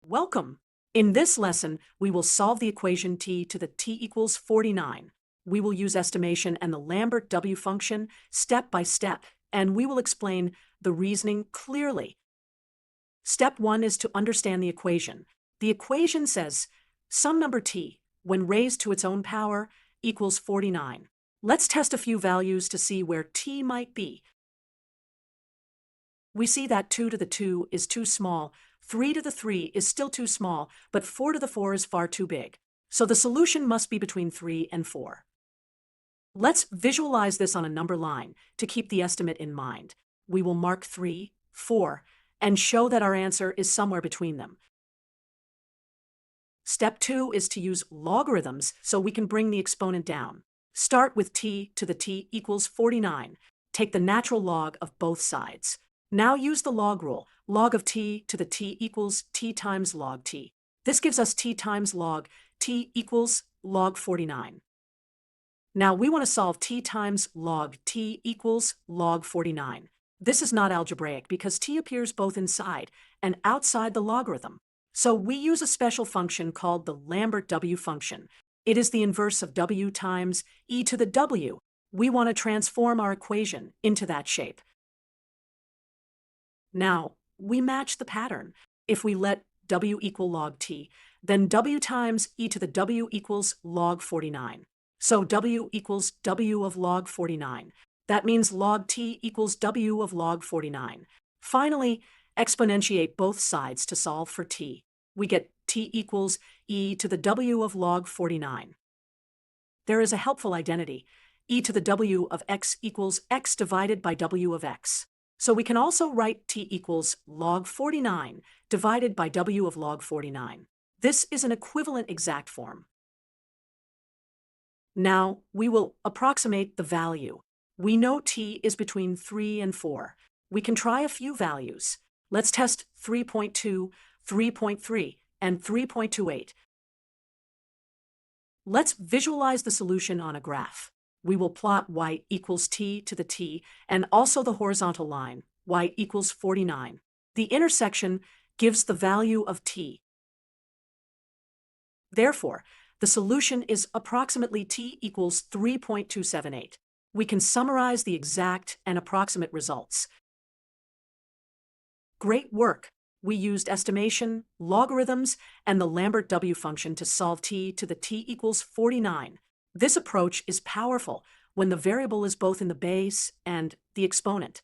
Welcome! In this lesson, we will solve the equation t to the t equals 49. We will use estimation and the Lambert W function step by step, and we will explain the reasoning clearly. Step 1 is to understand the equation. The equation says some number t, when raised to its own power, equals 49. Let's test a few values to see where t might be. We see that 2 to the 2 is too small, 3 to the 3 is still too small, but 4 to the 4 is far too big. So the solution must be between 3 and 4. Let's visualize this on a number line to keep the estimate in mind. We will mark 3, 4, and show that our answer is somewhere between them. Step 2 is to use logarithms so we can bring the exponent down. Start with t to the t equals 49. Take the natural log of both sides. Now use the log rule. Log of t to the t equals t times log t. This gives us t times log t equals log 49. Now we want to solve t times log t equals log 49. This is not algebraic because t appears both inside and outside the logarithm. So we use a special function called the Lambert W function. It is the inverse of w times e to the w. We want to transform our equation into that shape. Now, we match the pattern. If we let w equal log t, then w times e to the w equals log 49. So w equals w of log 49. That means log t equals w of log 49. Finally, exponentiate both sides to solve for t. We get t equals e to the w of log 49. There is a helpful identity. E to the w of x equals x divided by w of x. So we can also write t equals log 49 divided by w of log 49. This is an equivalent exact form. Now we will approximate the value. We know t is between 3 and 4. We can try a few values. Let's test 3.2, 3.3, and 3.28. Let's visualize the solution on a graph. We will plot y equals t to the t and also the horizontal line, y equals 49. The intersection gives the value of t. Therefore, the solution is approximately t equals 3.278. We can summarize the exact and approximate results. Great work! We used estimation, logarithms, and the Lambert W function to solve t to the t equals 49. This approach is powerful when the variable is both in the base and the exponent.